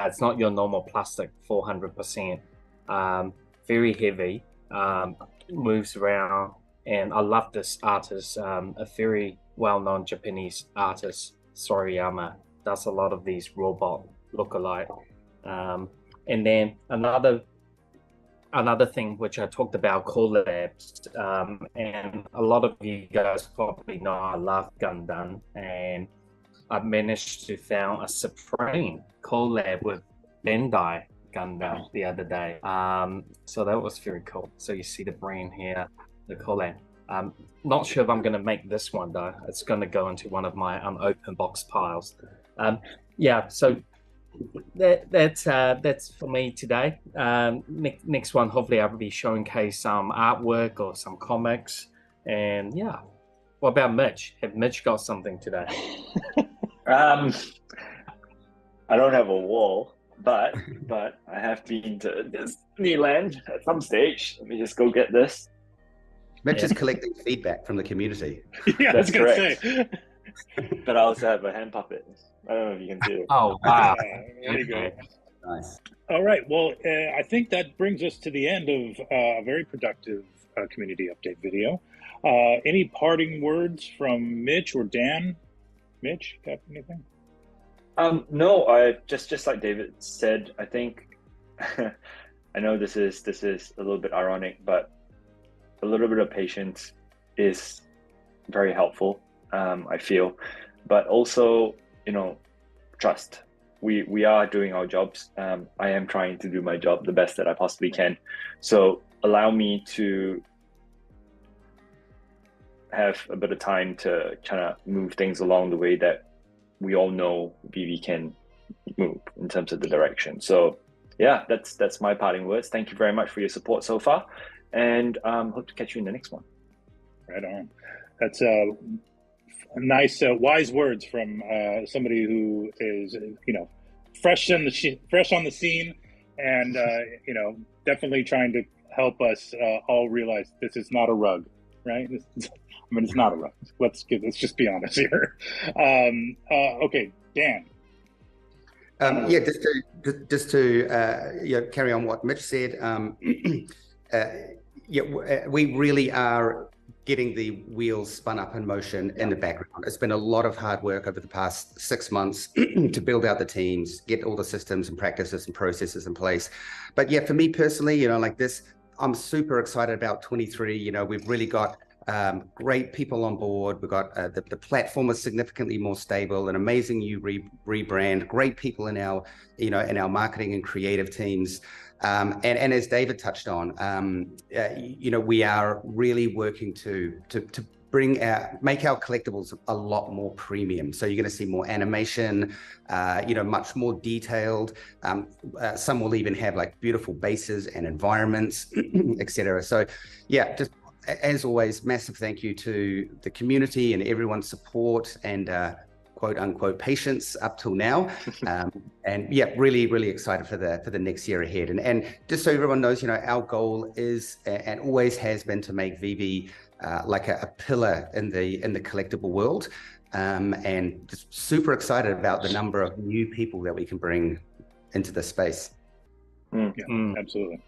it's not your normal plastic, 400%. Very heavy, moves around, and I love this artist, a very well-known Japanese artist, Soriyama, does a lot of these robot look-alike. And then another thing which I talked about, collabs, and a lot of you guys probably know I love Gundam, and I managed to found a Supreme collab with Bandai Gundam the other day. So that was very cool. So you see the brand here, the collab. Not sure if I'm going to make this one though. It's going to go into one of my unopened box piles. So that's for me today. Next one, hopefully I'll be showcase some artwork or some comics. And yeah, what about Mitch? Have Mitch got something today? I don't have a wall, but I have been to Disneyland at some stage. Let me just go get this. Mitch is collecting feedback from the community. Yeah, That's I was going to correct. say. But I also have a hand puppet. I don't know if you can see it. Oh, wow. Very good. Nice. All right. Well, I think that brings us to the end of a very productive community update video. Any parting words from Mitch or Dan? Mitch, got anything? No, I just like David said, I think I know this is a little bit ironic, but a little bit of patience is very helpful, I feel, but also, you know, trust. We are doing our jobs. I am trying to do my job the best that I possibly can. So allow me to have a bit of time to kind of move things along the way that we all know VeVe can move in terms of the direction. So yeah, that's my parting words. Thank you very much for your support so far, and hope to catch you in the next one. Right on. That's nice, wise words from somebody who is, you know, fresh on the scene, and definitely trying to help us all realize this is not a rug, right? I mean, it's not a rug. Let's just be honest here. Okay, Dan. Yeah, just to carry on what Mitch said. We really are getting the wheels spun up in motion in the background. It's been a lot of hard work over the past 6 months to build out the teams, get all the systems and practices and processes in place. But yeah, for me personally, like this, I'm super excited about 23. We've really got great people on board. We've got the platform is significantly more stable, an amazing new rebrand, great people in our marketing and creative teams. And as David touched on, we are really working to make our collectibles a lot more premium. So you're going to see more animation, much more detailed. Some will even have like beautiful bases and environments, etc. So yeah, just as always, massive thank you to the community and everyone's support and quote unquote patience up till now. And yeah, really, really excited for the next year ahead. And just so everyone knows, our goal is and always has been to make VeVe like a pillar in the collectible world. And just super excited about the number of new people that we can bring into the space. Yeah, absolutely.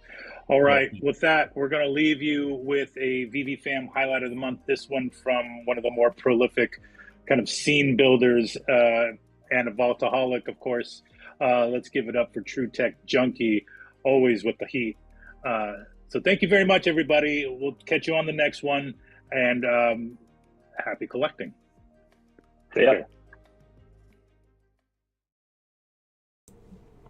All right, with that, we're going to leave you with a VeVe Fam highlight of the month. This one from one of the more prolific kind of scene builders and a Vaultaholic, of course. Let's give it up for True Tech Junkie, always with the heat. So thank you very much, everybody. We'll catch you on the next one, and happy collecting. Take care.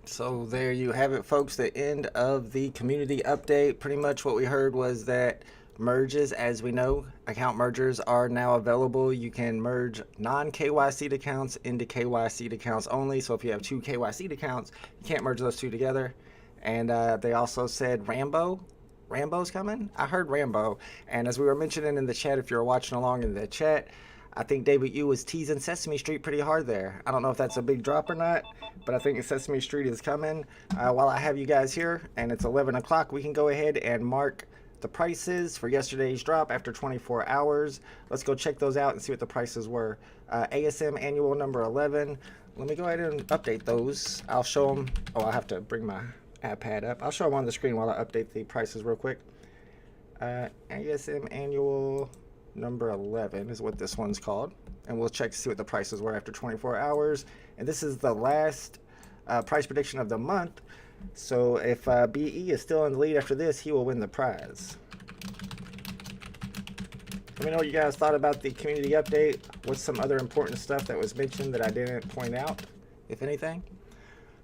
So there you have it, folks, the end of the community update. Pretty much what we heard was that merges, as we know, account mergers are now available. You can merge non-KYC accounts into KYC accounts only. So if you have two KYC accounts, you can't merge those two together. And they also said Rambo's coming? I heard Rambo. And as we were mentioning in the chat, if you're watching along in the chat, I think David Yu was teasing Sesame Street pretty hard there. I don't know if that's a big drop or not, but I think Sesame Street is coming. While I have you guys here, and it's 11 o'clock, we can go ahead and mark the prices for yesterday's drop after 24 hours. Let's go check those out and see what the prices were. ASM annual number 11. Let me go ahead and update those. I'll show them. Oh, I'll have to bring my iPad up. I'll show them on the screen while I update the prices real quick. ASM annual number 11 is what this one's called, and we'll check to see what the prices were after 24 hours. And this is the last price prediction of the month, so if BE is still in the lead after this, he will win the prize. Let me know what you guys thought about the community update. What's some other important stuff that was mentioned that I didn't point out, if anything?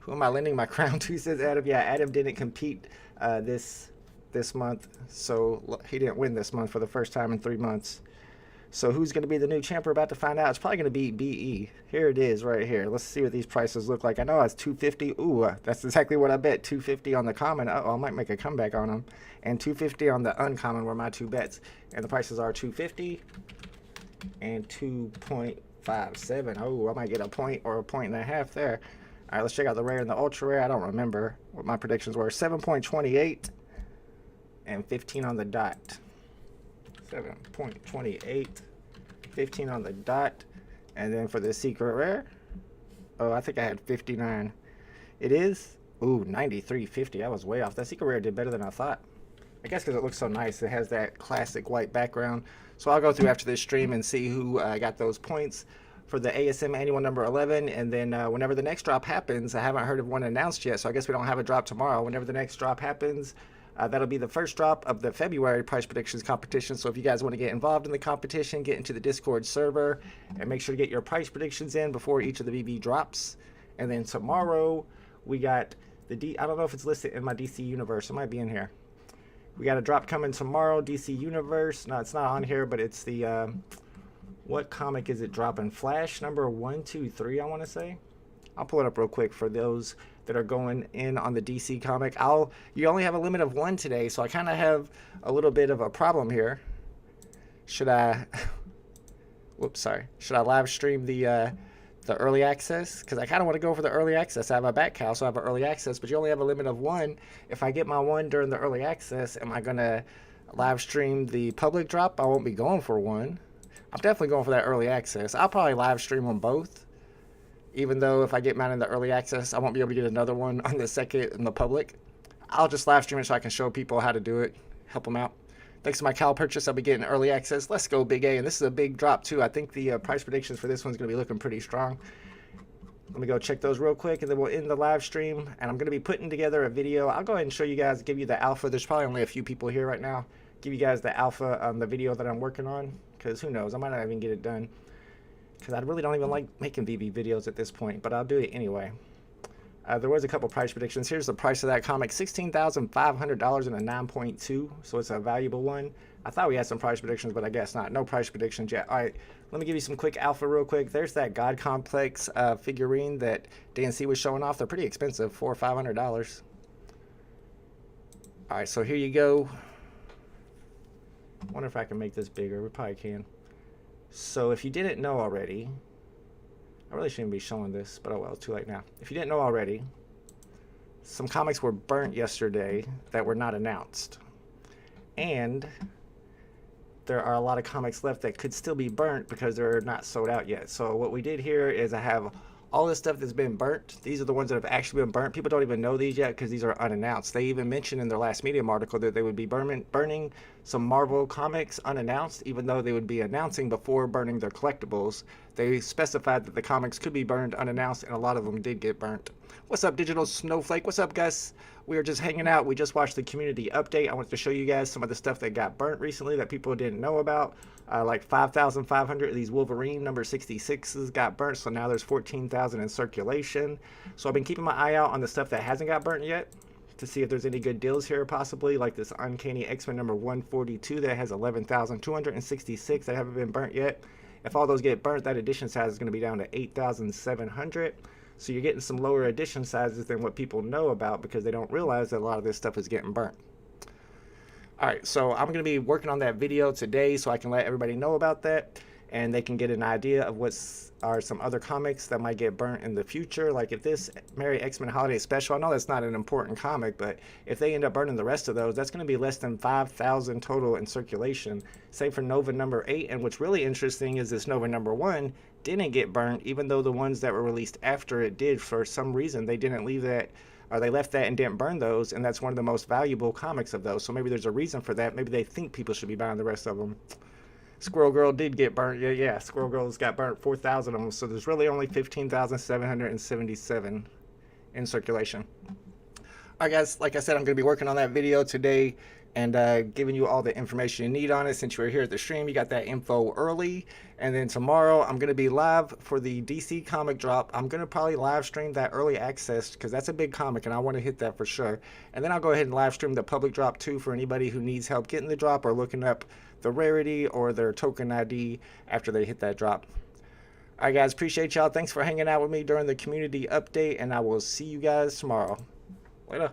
Who am I lending my crown to, says Adam. Yeah, Adam didn't compete this month, so he didn't win this month for the first time in 3 months. So who's going to be the new champ? We're about to find out. It's probably going to be BE. Here it is right here. Let's see what these prices look like. I know it's 250. Ooh, that's exactly what I bet. 250 on the common. Uh-oh, I might make a comeback on them. And 250 on the uncommon were my two bets. And the prices are 250 and 2.57. Oh, I might get a point or a point and a half there. All right, let's check out the rare and the ultra rare. I don't remember what my predictions were. 7.28 and 15 on the dot. 7.28, 15 on the dot. And then for the secret rare, oh, I think I had 59. It is, ooh, 93.50. I was way off. That secret rare did better than I thought. I guess because it looks so nice. It has that classic white background. So I'll go through after this stream and see who got those points for the ASM annual number 11. And then whenever the next drop happens, I haven't heard of one announced yet, so I guess we don't have a drop tomorrow. Whenever the next drop happens, that'll be the first drop of the February price predictions competition. So if you guys want to get involved in the competition, get into the Discord server and make sure to get your price predictions in before each of the VeVe drops. And then tomorrow we got the I don't know if it's listed in my DC Universe. It might be in here. We got a drop coming tomorrow, DC Universe. No, it's not on here, but it's the what comic is it dropping? Flash number 123, I want to say. I'll pull it up real quick for those that are going in on the DC comic. You only have a limit of 1 today, so I kind of have a little bit of a problem here. Should I whoops, sorry. Should I live stream the the early access, because I kind of want to go for the early access. I have a back cow, so I have an early access, but you only have a limit of one. If I get my one during the early access, am I going to live stream the public drop? I won't be going for one. I'm definitely going for that early access. I'll probably live stream on both, even though if I get mine in the early access, I won't be able to get another one on the second in the public. I'll just live stream it so I can show people how to do it, help them out. Thanks to my cow purchase, I'll be getting early access. Let's go, Big A. And this is a big drop, too. I think the price predictions for this one's going to be looking pretty strong. Let me go check those real quick, and then we'll end the live stream. And I'm going to be putting together a video. I'll go ahead and show you guys, give you the alpha. There's probably only a few people here right now. Give you guys the alpha on the video that I'm working on, because who knows? I might not even get it done, because I really don't even like making VeVe videos at this point, but I'll do it anyway. There was a couple price predictions. Here's the price of that comic, $16,500 and a 9.2, so it's a valuable one. I thought we had some price predictions, but I guess not. No price predictions yet. All right, let me give you some quick alpha real quick. There's that God Complex figurine that DNC was showing off. They're pretty expensive, $400 or $500. All right, so here you go. I wonder if I can make this bigger. We probably can. So if you didn't know already, I really shouldn't be showing this, but oh well, it's too late now. If you didn't know already, some comics were burnt yesterday that were not announced. And there are a lot of comics left that could still be burnt because they're not sold out yet. So what we did here is I have all this stuff that's been burnt. These are the ones that have actually been burnt. People don't even know these yet because these are unannounced. They even mentioned in their last Medium article that they would be burning some Marvel comics unannounced, even though they would be announcing before burning their collectibles. They specified that the comics could be burned unannounced, and a lot of them did get burnt. What's up, Digital Snowflake? What's up, guys? We are just hanging out. We just watched the community update. I wanted to show you guys some of the stuff that got burnt recently that people didn't know about. Like 5,500 of these Wolverine number 66s got burnt, so now there's 14,000 in circulation. So I've been keeping my eye out on the stuff that hasn't got burnt yet to see if there's any good deals here, possibly like this Uncanny X-Men number 142 that has 11,266 that haven't been burnt yet. If all those get burnt, that edition size is going to be down to 8,700. So you're getting some lower edition sizes than what people know about because they don't realize that a lot of this stuff is getting burnt. Alright, so I'm going to be working on that video today so I can let everybody know about that, and they can get an idea of what are some other comics that might get burnt in the future. Like if this Merry X-Men Holiday Special, I know that's not an important comic, but if they end up burning the rest of those, that's going to be less than 5,000 total in circulation. Same for Nova number 8, and what's really interesting is this Nova number 1 didn't get burnt, even though the ones that were released after it did. For some reason, they didn't leave that, or they left that and didn't burn those, and that's one of the most valuable comics of those. So maybe there's a reason for that. Maybe they think people should be buying the rest of them. Squirrel Girl did get burnt. Yeah. Squirrel Girl's got burnt 4,000 of them, so there's really only 15,777 in circulation. All right, guys, like I said, I'm going to be working on that video today and giving you all the information you need on it. Since you were here at the stream, you got that info early. And then tomorrow, I'm going to be live for the DC comic drop. I'm going to probably live stream that early access because that's a big comic and I want to hit that for sure. And then I'll go ahead and live stream the public drop too for anybody who needs help getting the drop or looking up the rarity or their token ID after they hit that drop. All right, guys, appreciate y'all. Thanks for hanging out with me during the community update, and I will see you guys tomorrow. Later.